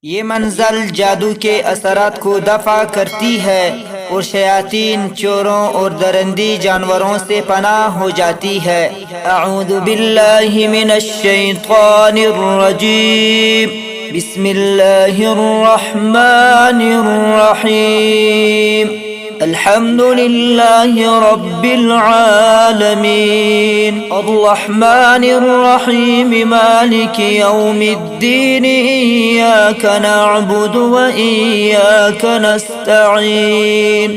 ये मंजल जादू के असरात को दफा करती है और शयातीन, चोरों और दरंदी जानवरों से पनाह हो जाती है। अऊज़ु बिल्लाहि मिनश शैतानिर रजीम। बिस्मिल्लाहिर रहमानिर रहीम। अल्हम्दुलिल्लाहि रब्बिल आलमीन। अर्रहमानिर रहीम। मालिकि यौमिद्दीन। इय्याका नअबुदु व इय्याका नस्तईन।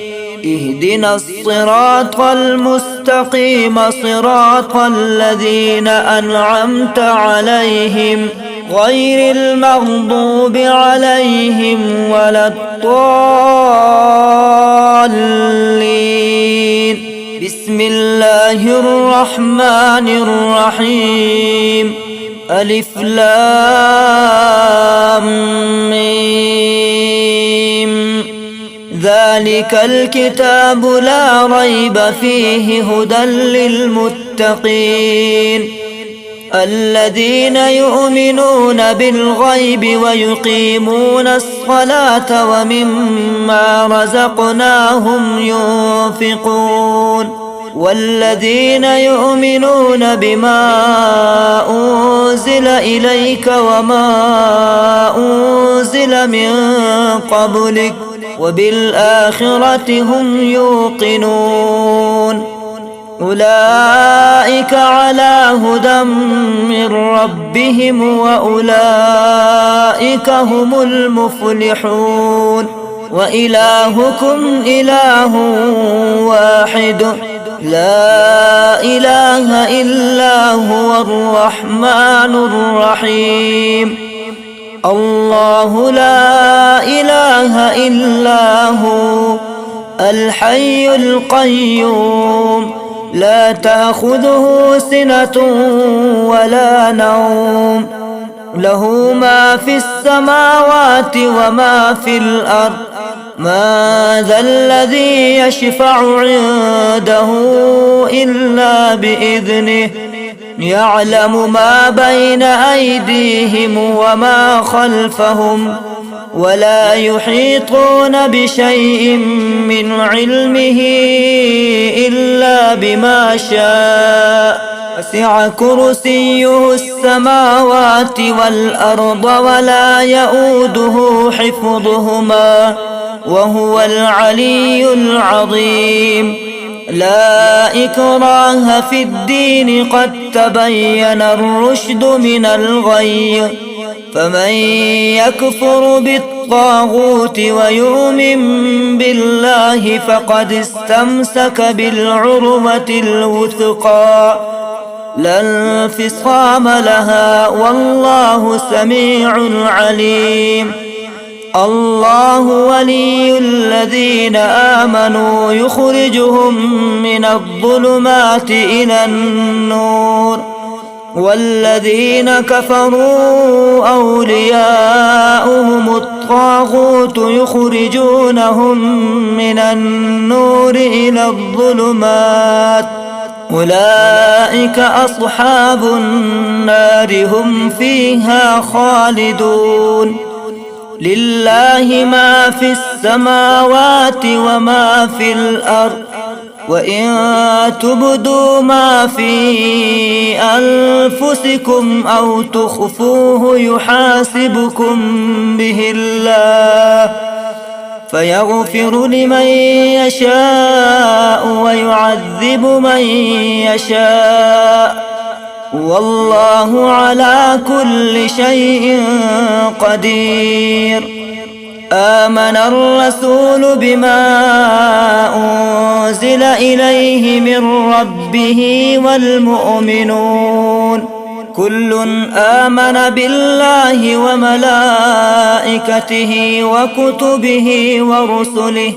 इहदिनस सिरातल मुस्तकीम। सिरातल लज़ीना अनअमत अलैहिम गैरिल मग़दूबि अलैहिम वलद्दाल्लीन। बिस्मिल्लाहिर रहमानिर रहीम। अलिफ लाम मीम। ज़ालिकल किताबु ला रैब फ़ीहि हुदल लिलमुत्तक़ीन। الذين يؤمنون بالغيب ويقيمون الصلاة ومما رزقناهم ينفقون. والذين يؤمنون بما أنزل إليك وما أنزل من قبلك وبالآخرة هم يوقنون. أولئك على هدى من ربهم وأولئك هم المفلحون. وإلهكم إله واحد لا إله إلا هو الرحمن الرحيم. الله لا إله إلا هو الحي القيوم لا تأخذه سنة ولا نوم له ما في السماوات وما في الأرض. ما ذا الذي يشفع عنده إلا بإذنه. يعلم ما بين أيديهم وما خلفهم ولا يحيطون بشيء من علمه إلا بما شاء. وسع كرسيه السماوات والأرض ولا يؤوده حفظهما وهو العلي العظيم. لا إكراه في الدين قد تبين الرشد من الغي. فمن يكفر بالطاغوت ويؤمن بالله فقد استمسك بالعروة الوثقى لا انفصام لها والله سميع عليم. الله ولي الذين آمنوا يخرجهم من الظلمات إلى النور. والذين كفروا أولياؤهم الطاغوت يخرجونهم من النور إلى الظلمات. أولئك أصحاب النار هم فيها خالدون. لله ما في السماوات وما في الأرض. وإن تبدوا ما في أنفسكم أو تخفوه يحاسبكم به الله فيغفر لمن يشاء ويعذب من يشاء والله على كل شيء قدير. آمن الرسول بما أنزل إليه من ربه والمؤمنون كل آمن بالله وملائكته وكتبه ورسله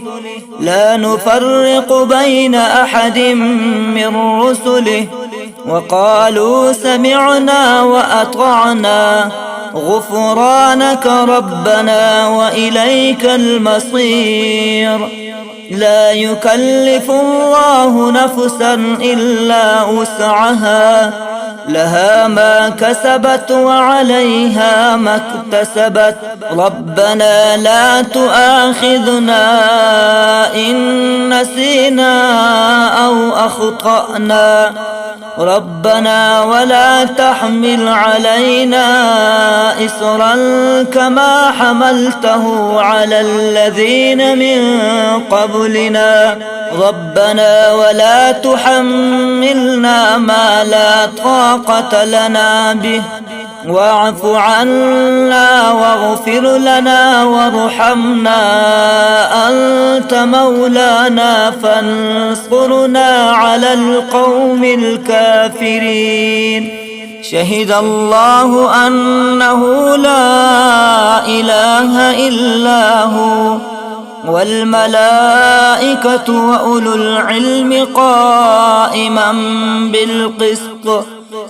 لا نفرق بين أحد من رسله وقالوا سمعنا وأطعنا غفرانك ربنا وإليك المصير. لا يكلف الله نفسا إلا وسعها لها ما كسبت وعليها ما اكتسبت ربنا لا تؤاخذنا إن نسينا أو أخطأنا ربنا ولا تحمل علينا إصرا كما حملته على الذين من قبلنا ربنا ولا تحملنا ما لا طاقة لنا به واعف عنا واغفر لنا وارحمنا أنت مولانا فانصرنا على القوم الكافرين شهد الله أنه لا إله إلا هو والملائكة وأولو العلم قائما بالقسط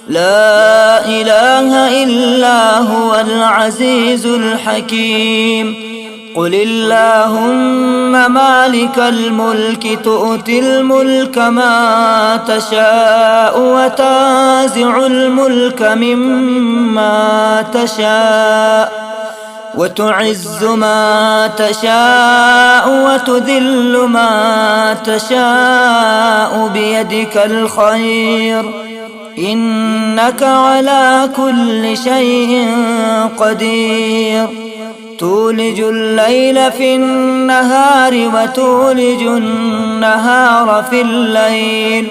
لا إله إلا هو العزيز الحكيم قل اللهم مالك الملك تؤتي الملك ما تشاء وتنزع الملك مما تشاء وتعز ما تشاء وتذل ما تشاء بيدك الخير إنك على كل شيء قدير تولج الليل في النهار وتولج النهار في الليل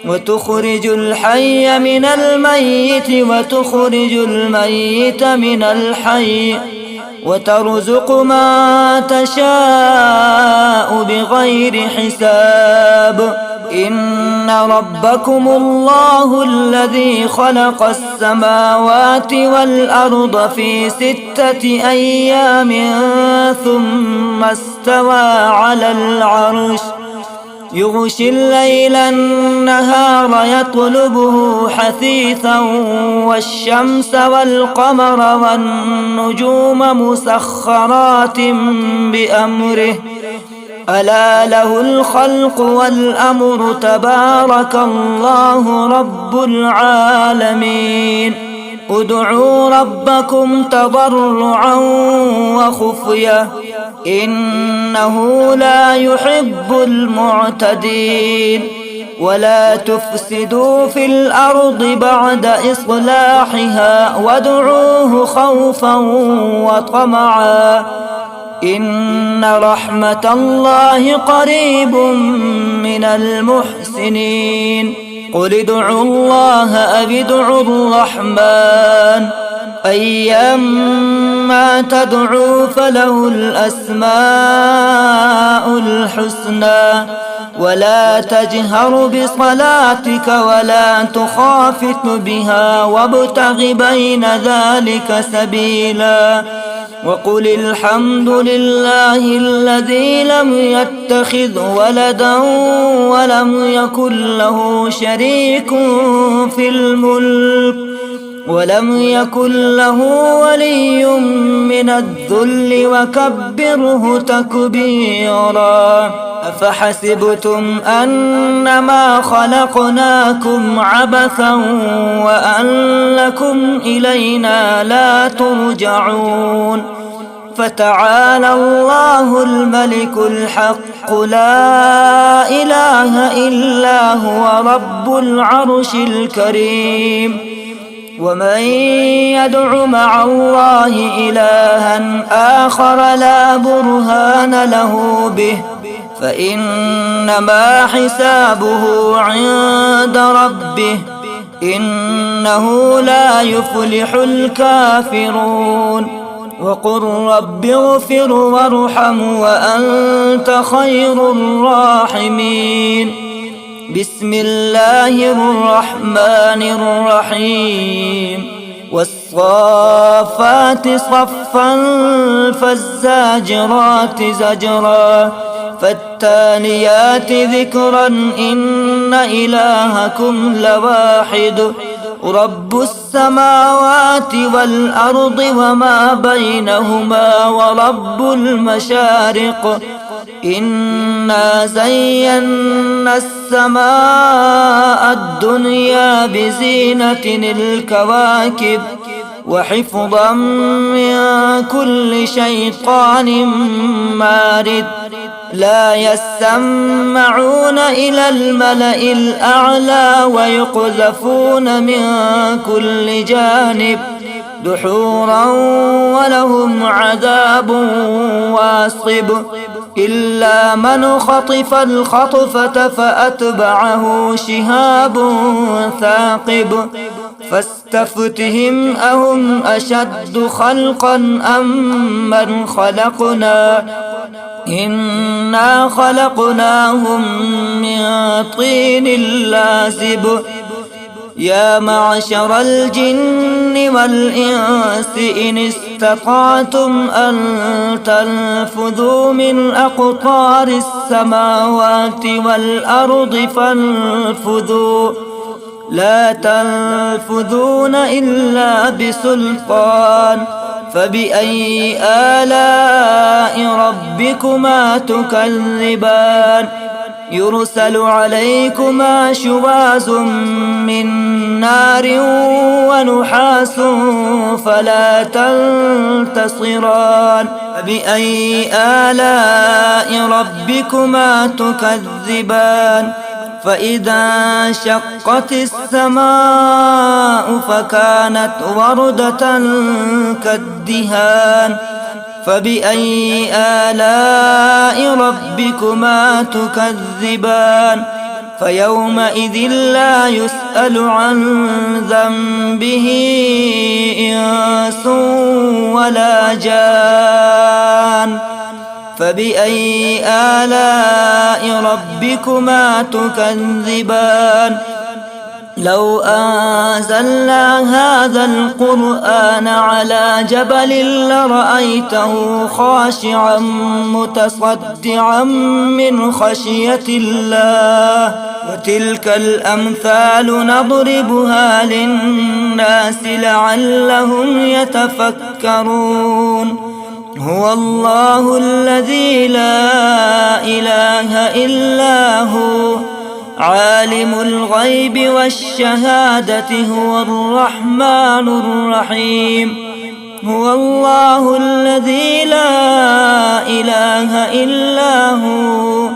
وتخرج الحي من الميت وتخرج الميت من الحي وترزق ما تشاء بغير حساب إن ربكم الله الذي خلق السماوات والأرض في 6 أيام ثم استوى على العرش يغشي الليل النهار يطلبه حثيثا والشمس والقمر والنجوم مسخرات بأمره ألا له الخلق والأمر تبارك الله رب العالمين ادعوا ربكم تضرعا وخفية إنه لا يحب المعتدين ولا تفسدوا في الأرض بعد إصلاحها وادعوه خوفا وطمعا إن رحمة الله قريب من المحسنين قل ادعوا الله أو ادعوا الرحمن أيما تدعوا فله الأسماء الحسنى ولا تجهر بصلاتك ولا تخافت بها وابتغ بين ذلك سبيلا وقل الحمد لله الذي لم يتخذ ولدا ولم يكن له شريك في الملك ولم يكن له ولي من الذل وكبره تكبيرا أفحسبتم أنما خلقناكم عبثا وأنكم إلينا لا ترجعون فتعالى الله الملك الحق لا إله إلا هو رب العرش الكريم ومن يدع مع الله إلها آخر لا برهان له به فإنما حسابه عند ربه إنه لا يفلح الكافرون وقل رب اغفر وارحم وأنت خير الراحمين بسم الله الرحمن الرحيم والصافات صفا فالزاجرات زجرا فالتاليات ذكرا إن إلهكم لواحد رب السماوات والأرض وما بينهما ورب المشارق إنا زينا السماء الدنيا بزينة الكواكب وحفظا من كل شيطان مارد لا يسمعون إلى الملأ الأعلى ويقذفون من كل جانب دحورا ولهم عذاب واصب إلا من خطف الخطفة فأتبعه شهاب ثاقب فاستفتهم أهم أشد خلقا أم من خلقنا إنا خلقناهم من طين لازب يا معشر الجن والإنس إن استطعتم أن تنفذوا من أقطار السماوات والأرض فانفذوا لا تنفذون إلا بسلطان فبأي آلاء ربكما تكذبان يرسل عليكما شواظ من نار ونحاس فلا تنتصران فبأي آلاء ربكما تكذبان فإذا انشقت السماء فكانت وردة كالدهان فبأي آلاء ربكما تكذبان فيومئذ لا يسأل عن ذنبه إنس ولا جان فبأي آلاء ربكما تكذبان لو أنزلنا هذا القرآن على جبل لرأيته خاشعا متصدعا من خشية الله وتلك الأمثال نضربها للناس لعلهم يتفكرون هو الله الذي لا إله إلا هو عالم الغيب والشهادة هو الرحمن الرحيم هو الله الذي لا إله إلا هو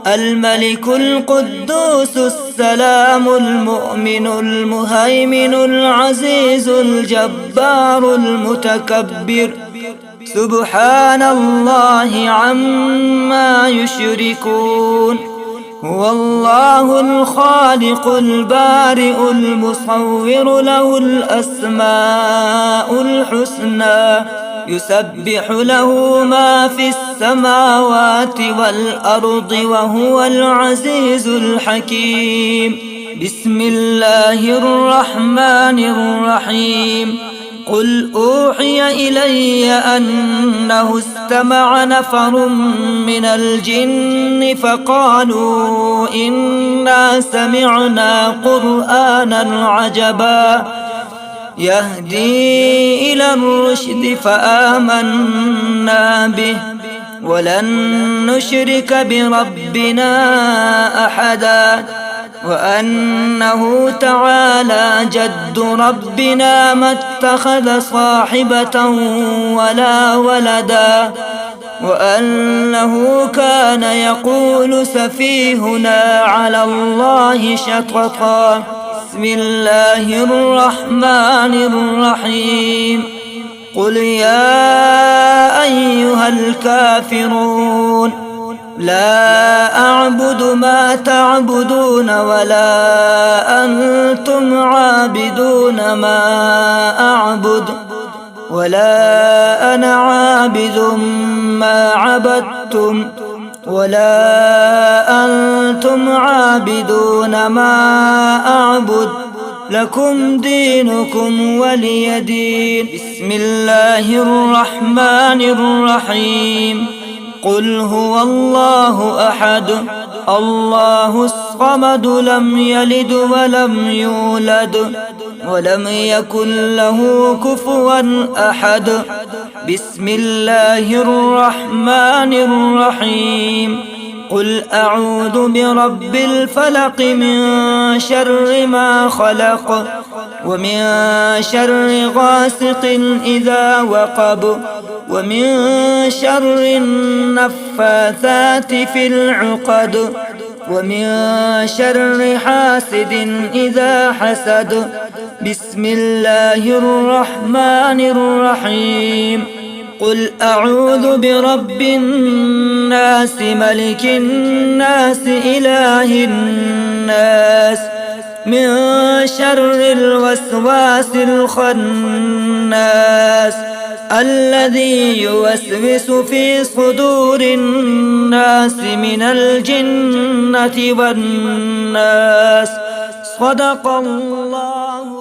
الملك القدوس السلام المؤمن المهيمن العزيز الجبار المتكبر سبحان الله عما يشركون هو الله الخالق البارئ المصور له الأسماء الحسنى يسبح له ما في السماوات والأرض وهو العزيز الحكيم بسم الله الرحمن الرحيم قل أوحي إلي أنه استمع نفر من الجن فقالوا إنا سمعنا قرآنا عجبا يهدي إلى الرشد فآمنا به ولن نشرك بربنا أحدا وأنه تعالى جد ربنا ما اتخذ صاحبة ولا ولدا وأنه كان يقول سفيهنا على الله شططا بسم الله الرحمن الرحيم قل يا أيها الكافرون لا أعبد ما تعبدون ولا أنتم عابدون ما أعبد ولا أنا عابد ما عبدتم ولا أنتم عابدون ما أعبد لكم دينكم ولي دين بسم الله الرحمن الرحيم قل هو الله أحد الله الصمد لم يلد ولم يولد ولم يكن له كفوا أحد. بسم الله الرحمن الرحيم. قل أعوذ برب الفلق من شر ما خلق ومن شر غاسق إذا وقب ومن شر النفاثات في العقد ومن شر حاسد إذا حسد. بسم الله الرحمن الرحيم. قل أعوذ برب الناس ملك الناس إله الناس من شر الوسواس الخناس الذي يوسوس في صدور الناس من الجنة والناس. صدق الله.